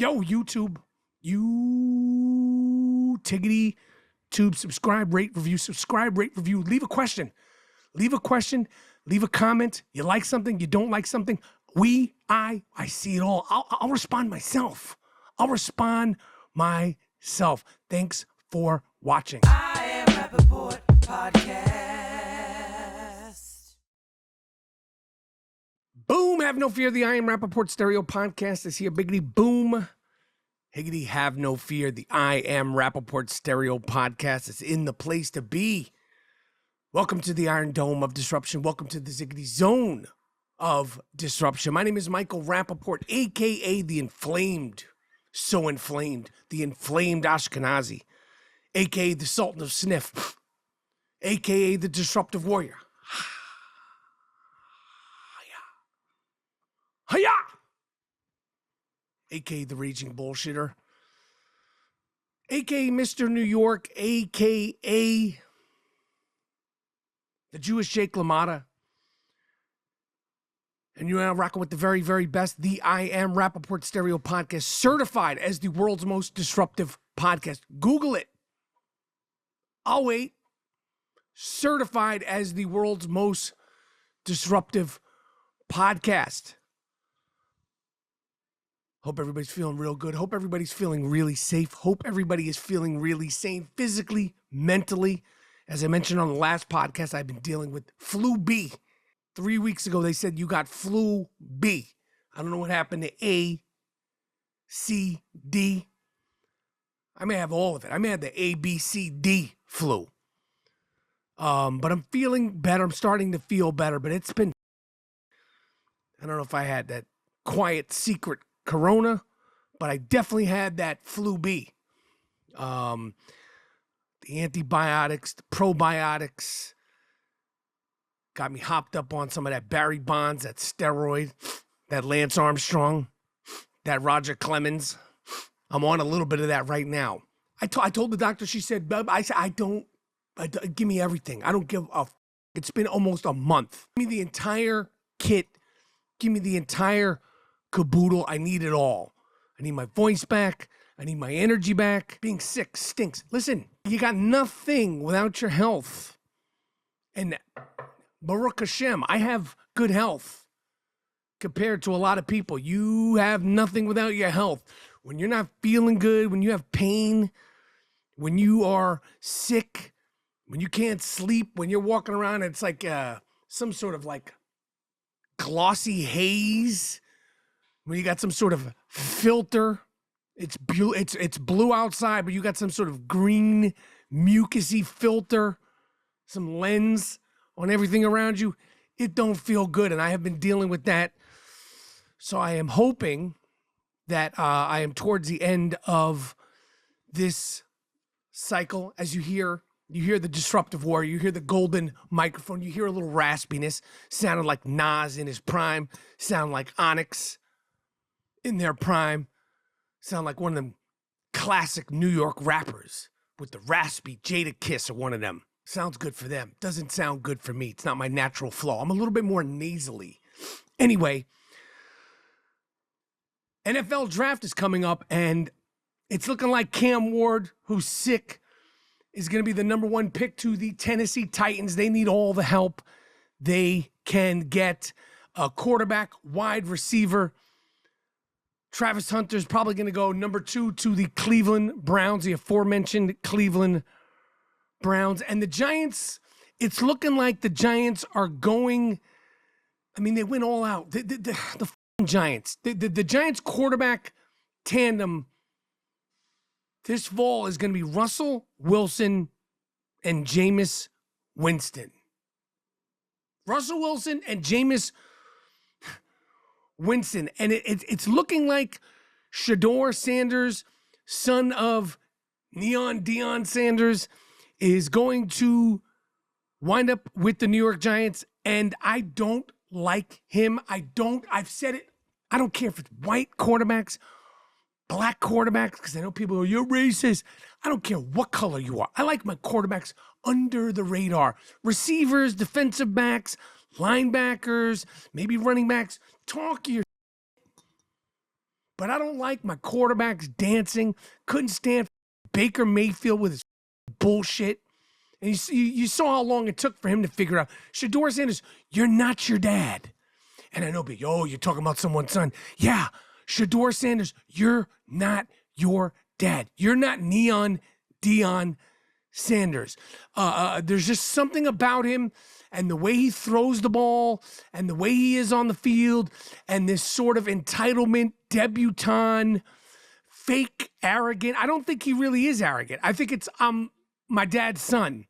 Yo, YouTube. You tiggity tube. Subscribe, rate, review. Subscribe, rate, review. Leave a question. Leave a question. Leave a comment. You like something. You don't like something. I see it all. I'll respond myself. I'll respond myself. Thanks for watching. I Am Rapaport Podcast. Boom, have no fear. The I Am Rapaport Stereo Podcast is here. Biggity boom. Higgity, have no fear. The I Am Rapaport Stereo Podcast is in the place to be. Welcome to the Iron Dome of Disruption. Welcome to the Ziggity Zone of Disruption. My name is Michael Rapaport, a.k.a. the Inflamed, so inflamed, the Inflamed Ashkenazi, a.k.a. the Sultan of Sniff, a.k.a. the Disruptive Warrior. Hiya! A.k.a. the Raging Bullshitter, a.k.a. Mr. New York, a.k.a. the Jewish Jake LaMotta. And you're now rocking with the very, very best, the I Am Rapaport Stereo Podcast, certified as the world's most disruptive podcast. Google it. I'll wait. Certified as the world's most disruptive podcast. Hope everybody's feeling real good. Hope everybody's feeling really safe. Hope everybody is feeling really sane, physically, mentally. As I mentioned on the last podcast, I've been dealing with flu B. 3 weeks ago, they said you got flu B. I don't know what happened to A, C, D. I may have all of it. I may have the A, B, C, D flu. But I'm feeling better. I'm starting to feel better, but it's been, I don't know if I had that quiet secret corona, but I definitely had that flu B. The antibiotics, the probiotics, got me hopped up on some of that Barry Bonds, that steroid, that Lance Armstrong, that Roger Clemens. I'm on a little bit of that right now. I told the doctor, she said, I said, give me everything. I don't give a It's been almost a month. Give me the entire kit. Give me the entire caboodle. I need it all. I need my voice back. I need my energy back. Being sick stinks. Listen, you got nothing without your health. And Baruch Hashem, I have good health compared to a lot of people. You have nothing without your health. When you're not feeling good, when you have pain, when you are sick, when you can't sleep, when you're walking around, it's like some sort of like glossy haze. When you got some sort of filter, it's blue outside, but you got some sort of green, mucusy filter, some lens on everything around you. It don't feel good, and I have been dealing with that. So I am hoping that I am towards the end of this cycle. As you hear the Disruptive Warrior, you hear the golden microphone, you hear a little raspiness, sounded like Nas in his prime, sound like Onyx in their prime, sound like one of them classic New York rappers with the raspy Jada Kiss or one of them. Sounds good for them. Doesn't sound good for me. It's not my natural flow. I'm a little bit more nasally. Anyway, NFL draft is coming up, and it's looking like Cam Ward, who's sick, is going to be the number one pick to the Tennessee Titans. They need all the help they can get. A quarterback, wide receiver. Travis Hunter's probably going to go number 2 to the Cleveland Browns, the aforementioned Cleveland Browns. And the Giants, it's looking like the Giants are going, I mean, they went all out. The Giants. The Giants quarterback tandem this fall is going to be Russell Wilson and Jameis Winston. Russell Wilson and Jameis Winston. And it's looking like Shedeur Sanders, son of Neon Deion Sanders, is going to wind up with the New York Giants. And I don't like him. I've said it. I don't care if it's white quarterbacks, black quarterbacks, because I know people are, you're racist. I don't care what color you are. I like my quarterbacks under the radar. Receivers, defensive backs, linebackers, maybe running backs. Talk your But I don't like my quarterbacks dancing. Couldn't stand Baker Mayfield with his bullshit. And you saw how long it took for him to figure out. Shedeur Sanders, you're not your dad. And I know, but you're talking about someone's son. Yeah, Shedeur Sanders, you're not your dad. You're not Neon Deion Sanders. There's just something about him and the way he throws the ball and the way he is on the field and this sort of entitlement, debutante, fake arrogant. I don't think he really is arrogant. I think it's my dad's son.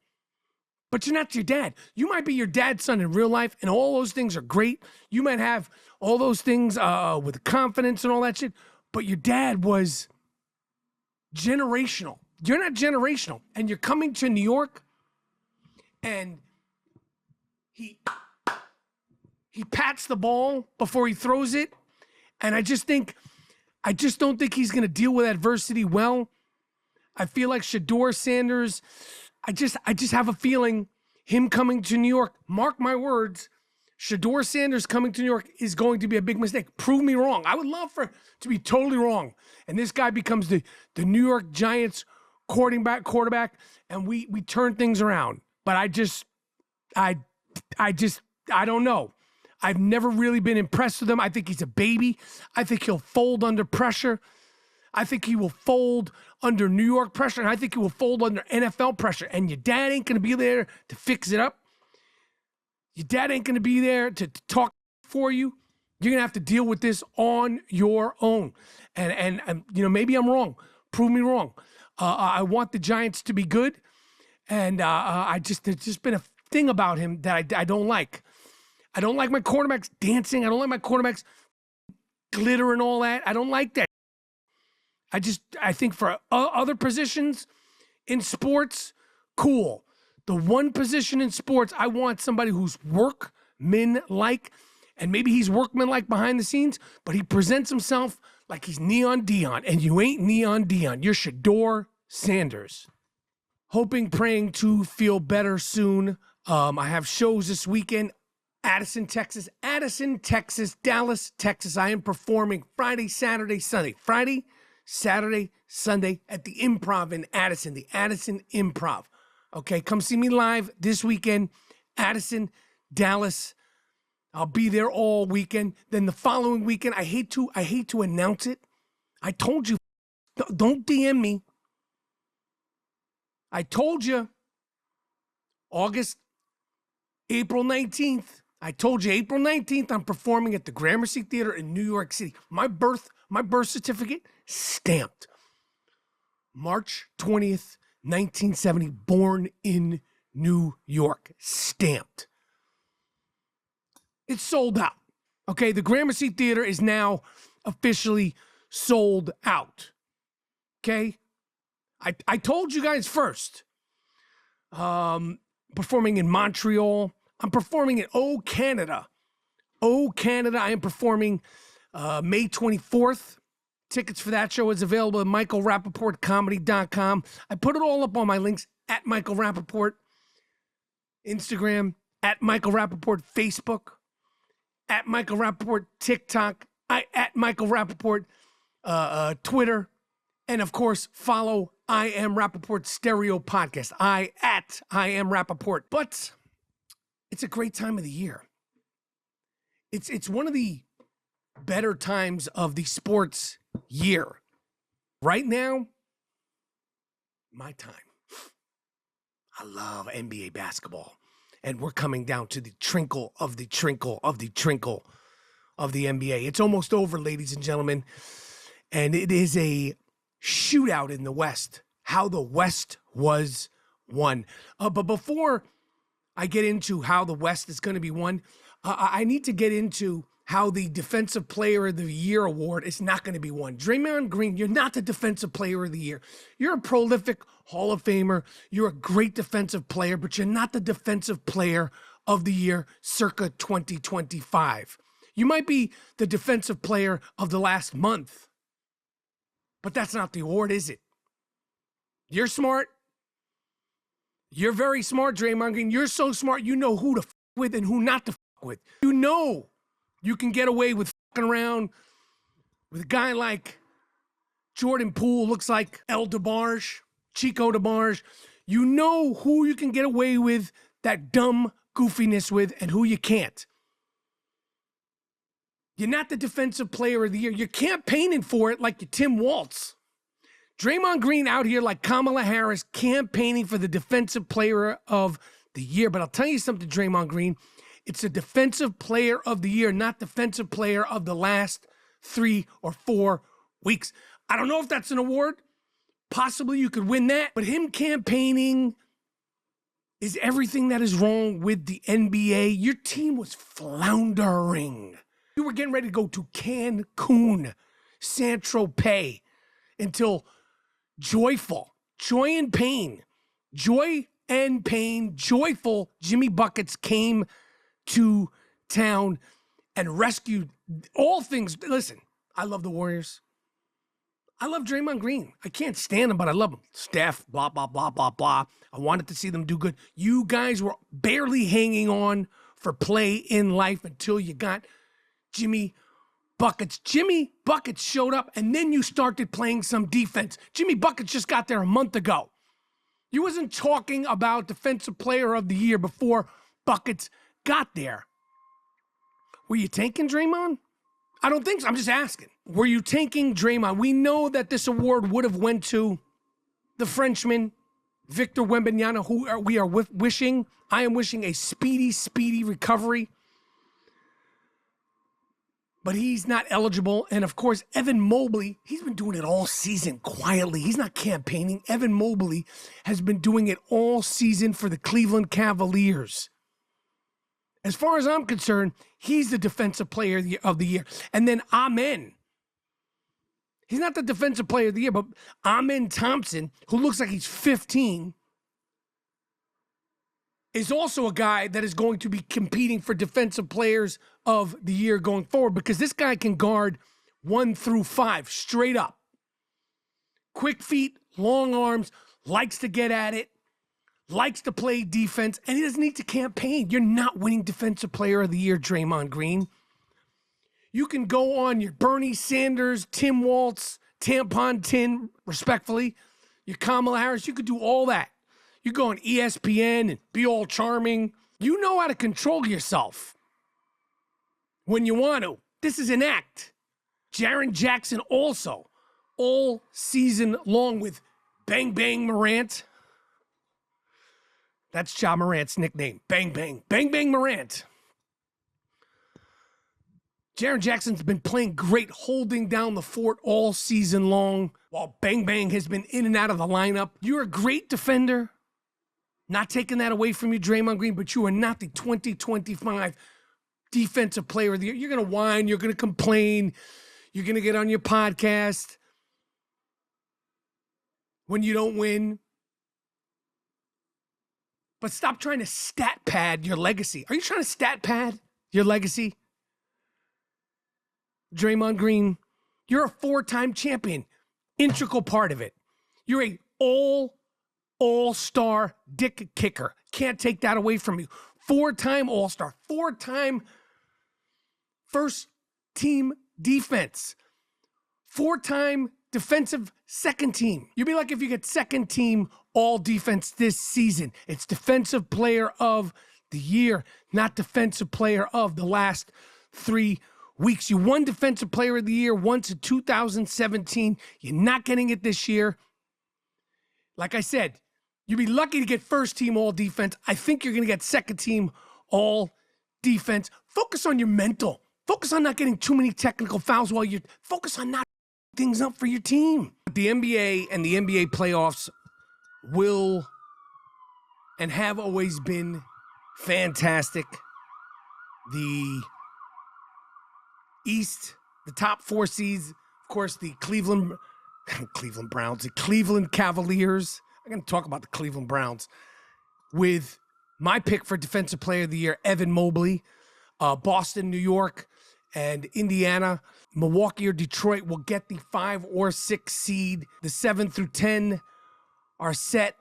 But you're not your dad. You might be your dad's son in real life, and all those things are great. You might have all those things with confidence and all that shit, but your dad was generational. You're not generational. And you're coming to New York, and he pats the ball before he throws it, and I just don't think he's going to deal with adversity well. I feel like Shedeur Sanders, I just have a feeling him coming to New York, mark my words, Shedeur Sanders coming to New York is going to be a big mistake. Prove me wrong. I would love to be totally wrong. And this guy becomes the New York Giants quarterback, and we turn things around. But I don't know. I've never really been impressed with him. I think he's a baby. I think he'll fold under pressure. I think he will fold under New York pressure, and I think he will fold under NFL pressure. And your dad ain't going to be there to fix it up. Your dad ain't going to be there to talk for you. You're going to have to deal with this on your own. And maybe I'm wrong. Prove me wrong. I want the Giants to be good, and there's just been a thing about him that I don't like. I don't like my quarterbacks dancing. I don't like my quarterbacks glitter and all that. I don't like that. I think for other positions in sports, cool. The one position in sports, I want somebody who's workman-like, and maybe he's workman-like behind the scenes, but he presents himself like he's Neon Deion, and you ain't Neon Deion. You're Shedeur Sanders. Hoping, praying to feel better soon. I have shows this weekend. Addison, Texas, Dallas, Texas. I am performing Friday, Saturday, Sunday. Friday, Saturday, Sunday at the Improv in Addison, the Addison Improv. Okay, come see me live this weekend, Addison, Dallas. I'll be there all weekend. Then the following weekend, I hate to announce it. I told you, don't DM me. I told you, April 19th. I told you, April 19th, I'm performing at the Gramercy Theater in New York City. My birth certificate, stamped. March 20th, 1970, born in New York, stamped. It's sold out. Okay, the Gramercy Theater is now officially sold out. Okay? I told you guys first. Performing in Montreal. I'm performing in Canada. Canada. I am performing May 24th. Tickets for that show is available at michaelrapaportcomedy.com. I put it all up on my links at Michael Rapaport, Instagram, at Michael Rapaport, Facebook, at Michael Rapaport, TikTok, at Michael Rapaport, Twitter, and of course, follow I Am Rapaport Stereo Podcast. I Am Rapaport. But it's a great time of the year. It's one of the better times of the sports year. Right now, my time. I love NBA basketball. And we're coming down to the trinkle of the trinkle of the trinkle of the NBA. It's almost over, ladies and gentlemen. And it is a shootout in the West. How the West was won. But before I get into how the West is going to be won, I need to get into how the Defensive Player of the Year award is not going to be won. Draymond Green, you're not the Defensive Player of the Year. You're a prolific Hall of Famer. You're a great defensive player, but you're not the Defensive Player of the Year circa 2025. You might be the Defensive Player of the last month, but that's not the award, is it? You're smart. You're very smart, Draymond Green. You're so smart, you know who to f with and who not to f with. You know you can get away with fucking around with a guy like Jordan Poole, looks like El DeBarge, Chico DeBarge, you know who you can get away with that dumb goofiness with and who you can't. You're not the defensive player of the year. You're campaigning for it like you're Tim Waltz. Draymond Green out here like Kamala Harris campaigning for the defensive player of the year. But I'll tell you something, Draymond Green. It's a defensive player of the year, not defensive player of the last 3 or 4 weeks. I don't know if that's an award. Possibly you could win that. But him campaigning is everything that is wrong with the NBA. Your team was floundering. You were getting ready to go to Cancun, Saint-Tropez, until joy and pain, joyful Jimmy Buckets came to town and rescued all things. Listen, I love the Warriors. I love Draymond Green. I can't stand him, but I love him. Steph, blah, blah, blah, blah, blah. I wanted to see them do good. You guys were barely hanging on for play in life until you got Jimmy Buckets. Jimmy Buckets showed up, and then you started playing some defense. Jimmy Buckets just got there a month ago. You wasn't talking about defensive player of the year before Buckets got there. Were you tanking Draymond? I don't think so. I'm just asking. Were you tanking Draymond? We know that this award would have went to the Frenchman, Victor Wembanyama, who we are wishing. I am wishing a speedy recovery. But he's not eligible. And of course, Evan Mobley, he's been doing it all season quietly. He's not campaigning. Evan Mobley has been doing it all season for the Cleveland Cavaliers. As far as I'm concerned, he's the defensive player of the year. And then Amen. He's not the defensive player of the year, but Amen Thompson, who looks like he's 15, is also a guy that is going to be competing for defensive players of the year going forward, because this guy can guard 1 through 5 straight up. Quick feet, long arms, likes to get at it, likes to play defense, and he doesn't need to campaign. You're not winning defensive player of the year, Draymond Green. You can go on your Bernie Sanders, Tim Waltz, tampon tin, respectfully, your Kamala Harris. You could do all that. You go on ESPN and be all charming. You know how to control yourself when you want to. This is an act. Jaren Jackson also, all season long with Bang Bang Morant. That's Ja Morant's nickname. Bang Bang. Bang Bang Morant. Jaren Jackson's been playing great, holding down the fort all season long, while Bang Bang has been in and out of the lineup. You're a great defender. Not taking that away from you, Draymond Green, but you are not the 2025 defensive player of the year. You're going to whine. You're going to complain. You're going to get on your podcast when you don't win. But stop trying to stat pad your legacy. Are you trying to stat pad your legacy? Draymond Green, you're a 4-time champion. Integral part of it. You're a all-star dick kicker. Can't take that away from you. 4-time all-star. 4-time first team defense. 4-time defensive second team. You'd be like if you get second team all defense this season. It's defensive player of the year, not defensive player of the last 3 weeks. You won defensive player of the year once in 2017. You're not getting it this year. Like I said, you'd be lucky to get first team all defense. I think you're going to get second team all defense. Focus on your mental. Focus on not getting too many technical fouls while you're focus on not things up for your team. The NBA and the NBA playoffs will and have always been fantastic. The East, the top 4 seeds, of course, the Cleveland Browns, the Cleveland Cavaliers. I'm going to talk about the Cleveland Browns with my pick for Defensive Player of the Year, Evan Mobley. Boston, New York, and Indiana. Milwaukee or Detroit will get the 5 or 6 seed. The 7 through 10 are set,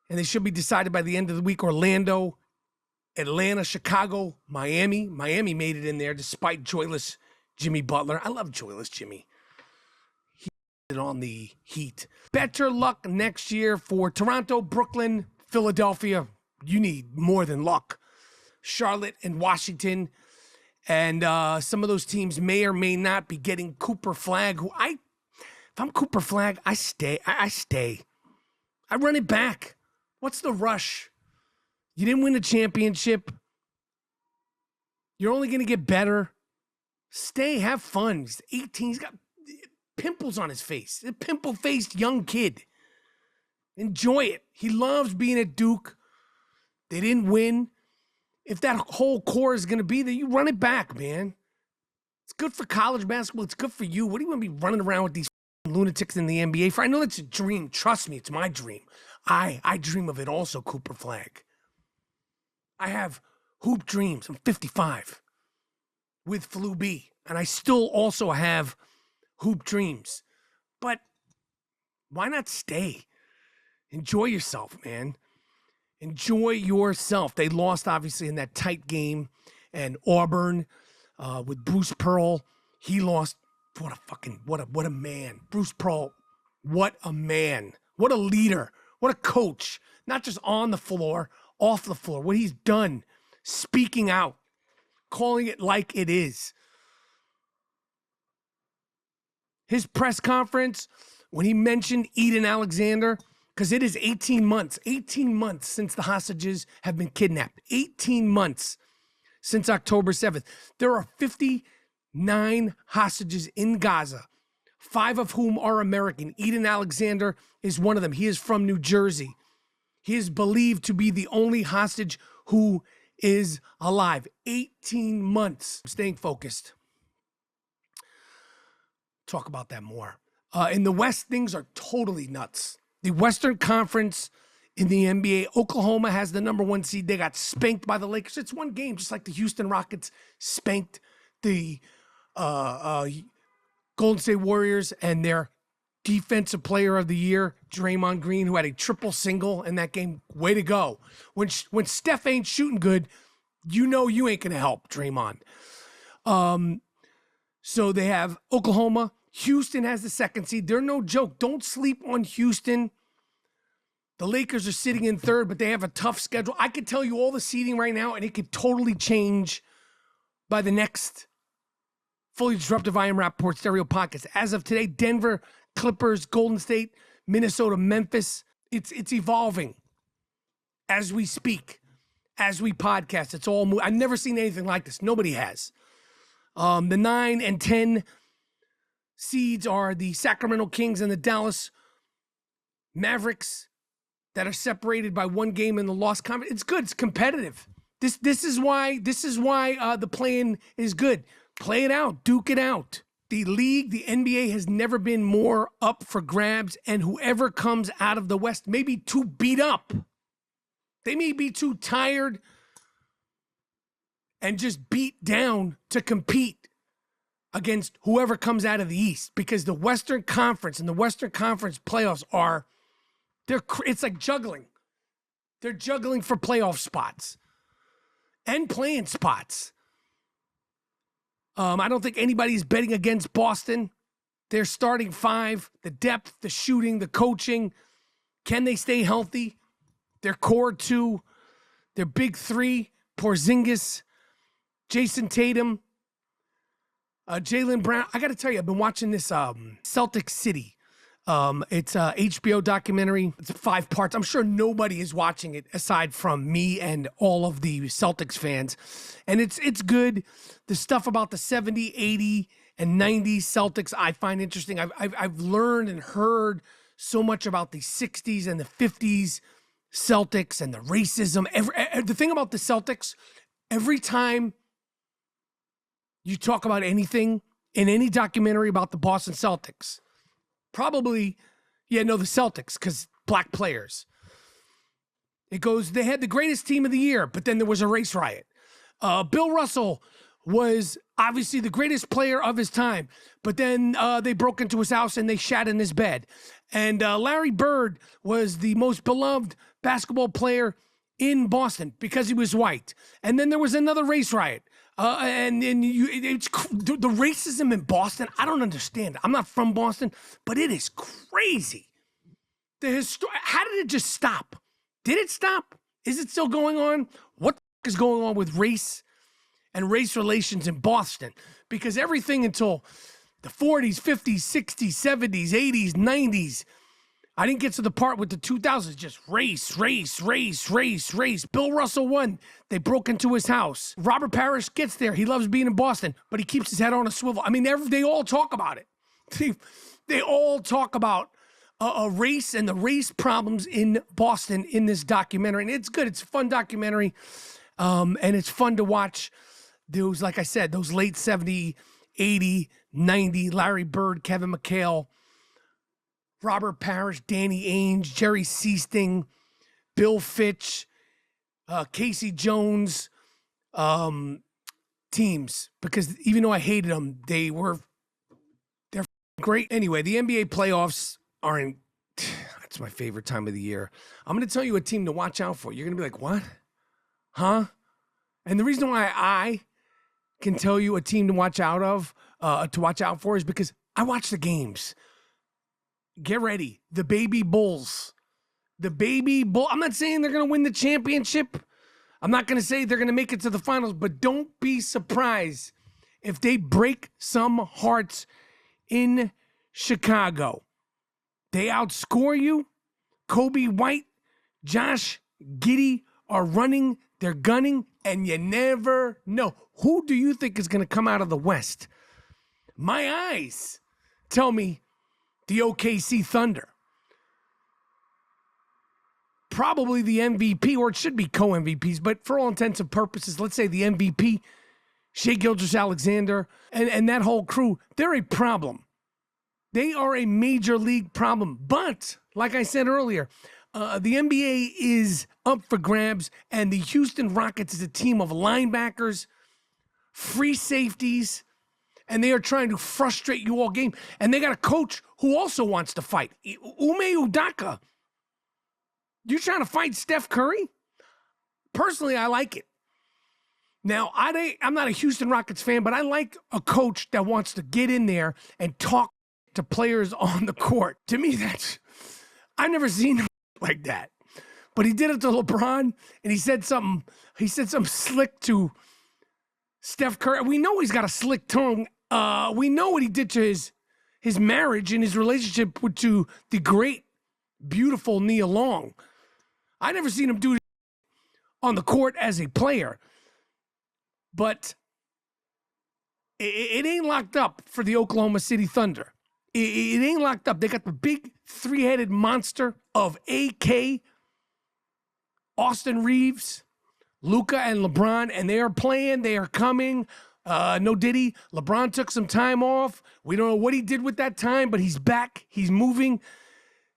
and they should be decided by the end of the week. Orlando, Atlanta, Chicago, Miami. Miami made it in there despite joyless Jimmy Butler. I love joyless Jimmy. on the Heat. Better luck next year for Toronto, Brooklyn, Philadelphia. You need more than luck. Charlotte and Washington. And some of those teams may or may not be getting Cooper Flagg, who if I'm Cooper Flagg, I stay. I stay. I run it back. What's the rush? You didn't win a championship. You're only going to get better. Stay, have fun. He's 18. He's got pimples on his face. A pimple-faced young kid. Enjoy it. He loves being at Duke. They didn't win. If that whole core is going to be there, you run it back, man. It's good for college basketball. It's good for you. What do you want to be running around with these lunatics in the NBA for? I know that's a dream. Trust me, it's my dream. I dream of it also, Cooper Flagg. I have hoop dreams. I'm 55 with Flu B, and I still also have hoop dreams. But why not stay? Enjoy yourself, man. Enjoy yourself. They lost, obviously, in that tight game. And Auburn with Bruce Pearl, he lost. What a man. Bruce Pearl, what a man. What a leader. What a coach. Not just on the floor, off the floor. What he's done, speaking out, calling it like it is. His press conference, when he mentioned Eden Alexander, because it is 18 months since the hostages have been kidnapped. 18 months since October 7th. There are 59 hostages in Gaza, 5 of whom are American. Eden Alexander is one of them. He is from New Jersey. He is believed to be the only hostage who is alive. 18 months. Staying focused. Talk about that more. In the West, things are totally nuts. The Western Conference in the NBA, Oklahoma has the number 1 seed. They got spanked by the Lakers. It's one game, just like the Houston Rockets spanked the Golden State Warriors and their defensive player of the year, Draymond Green, who had a triple single in that game. Way to go. When Steph ain't shooting good, you know you ain't going to help Draymond. So they have Oklahoma. Houston has the 2nd seed. They're no joke. Don't sleep on Houston. The Lakers are sitting in 3rd, but they have a tough schedule. I could tell you all the seeding right now, and it could totally change by the next fully disruptive I Am Rapaport stereo podcast. As of today, Denver, Clippers, Golden State, Minnesota, Memphis. It's evolving as we speak, as we podcast. It's all I've never seen anything like this. Nobody has. The 9 and 10 seeds are the Sacramento Kings and the Dallas Mavericks that are separated by 1 game in the loss conference. It's good. It's competitive. This is why the play-in is good. Play it out. Duke it out. The league, the NBA has never been more up for grabs, and whoever comes out of the West may be too beat up. They may be too tired and just beat down to compete against whoever comes out of the East, because the Western Conference and the Western Conference playoffs it's like juggling. They're juggling for playoff spots and playing spots. I don't think anybody's betting against Boston. Their starting 5, the depth, the shooting, the coaching. Can they stay healthy? Their core 2, their big 3, Porzingis, Jason Tatum, Jaylen Brown. I got to tell you, I've been watching this Celtics City. It's a HBO documentary. It's 5 parts. I'm sure nobody is watching it aside from me and all of the Celtics fans. And it's good. The stuff about the 70, 80, and 90 Celtics I find interesting. I've learned and heard so much about the 60s and the 50s Celtics and the racism. The thing about the Celtics, every time you talk about anything in any documentary about the Boston Celtics, probably, the Celtics, because black players. It goes, they had the greatest team of the year, but then there was a race riot. Bill Russell was obviously the greatest player of his time, but then they broke into his house and they shat in his bed. And Larry Bird was the most beloved basketball player in Boston because he was white. And then there was another race riot. And then the racism in Boston, I don't understand. I'm not from Boston, but it is crazy. How did it just stop? Did it stop? Is it still going on? What the is going on with race and race relations in Boston? Because everything until the 40s, 50s, 60s, 70s, 80s, 90s, I didn't get to the part with the 2000s, just race. Bill Russell won. They broke into his house. Robert Parrish gets there. He loves being in Boston, but he keeps his head on a swivel. I mean, they all talk about it. They all talk about race and the race problems in Boston in this documentary. And it's good. It's a fun documentary. And it's fun to watch those, like I said, those late 70, 80, 90, Larry Bird, Kevin McHale, Robert Parrish, Danny Ainge, Jerry Seasting, Bill Fitch, Casey Jones teams. Because even though I hated them, they're great. Anyway, the NBA playoffs are in, that's my favorite time of the year. I'm going to tell you a team to watch out for. You're going to be like, what? Huh? And the reason why I can tell you a team to watch out for is because I watch the games. Get ready. The baby Bulls. I'm not saying they're going to win the championship. I'm not going to say they're going to make it to the finals, but don't be surprised if they break some hearts in Chicago. They outscore you. Kobe White, Josh Giddey are running. They're gunning, and you never know. Who do you think is going to come out of the West? My eyes tell me the OKC Thunder. Probably the MVP, or it should be co-MVPs, but for all intents and purposes, let's say the MVP, Shai Gilgeous-Alexander, and that whole crew, they're a problem. They are a major league problem. But, like I said earlier, the NBA is up for grabs, and the Houston Rockets is a team of linebackers, free safeties, and they are trying to frustrate you all game. And they got a coach who also wants to fight. Ume Udaka. You trying to fight Steph Curry? Personally, I like it. Now, I'm not a Houston Rockets fan, but I like a coach that wants to get in there and talk to players on the court. To me, I've never seen him like that. But he did it to LeBron, and he said something slick to Steph Curry. We know he's got a slick tongue. We know what he did to his marriage and his relationship to the great, beautiful Nia Long. I never seen him do it on the court as a player. But it ain't locked up for the Oklahoma City Thunder. It ain't locked up. They got the big three-headed monster of AK, Austin Reeves, Luka, and LeBron, and they are playing. They are coming. No Diddy. LeBron took some time off. We don't know what he did with that time, but he's back. He's moving.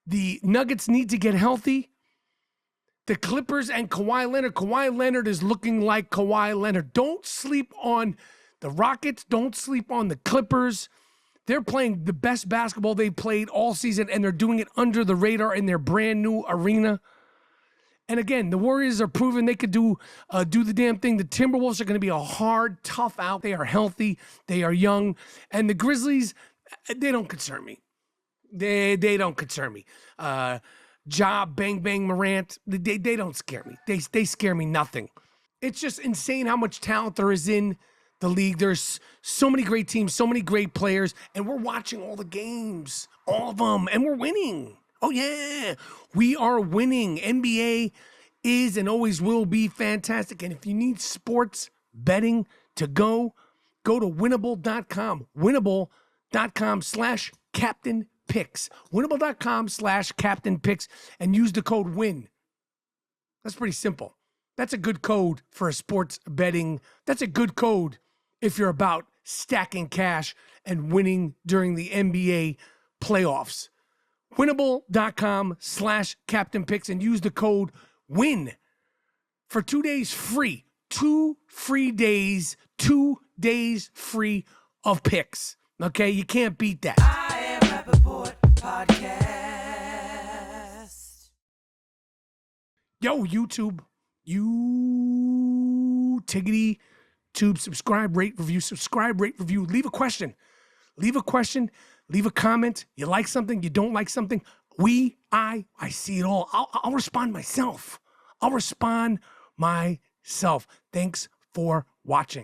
The Nuggets need to get healthy. The Clippers and Kawhi Leonard. Kawhi Leonard is looking like Kawhi Leonard. Don't sleep on the Rockets. Don't sleep on the Clippers. They're playing the best basketball they played all season, and they're doing it under the radar in their brand new arena. And again, the Warriors are proving they could do the damn thing. The Timberwolves are going to be a hard, tough out. They are healthy. They are young. And the Grizzlies, they don't concern me. They don't concern me. Bang Bang Morant, they don't scare me. They scare me nothing. It's just insane how much talent there is in the league. There's so many great teams, so many great players, and we're watching all the games, all of them, and we're winning. Oh yeah, we are winning. NBA is and always will be fantastic. And if you need sports betting to go to winnable.com. Winnable.com/Captain Picks. Winnable.com/Captain Picks and use the code WIN. That's pretty simple. That's a good code for a sports betting. That's a good code if you're about stacking cash and winning during the NBA playoffs. Winnable.com/Captain Picks and use the code WIN for 2 days free. 2 free days, 2 days free of picks. Okay, you can't beat that. I Am Rapaport Podcast. Yo, YouTube, you tiggity YouTube. Subscribe, rate, review. Subscribe, rate, review. Leave a question. Leave a question. Leave a comment. You like something, you don't like something. I see it all. I'll respond myself. I'll respond myself. Thanks for watching.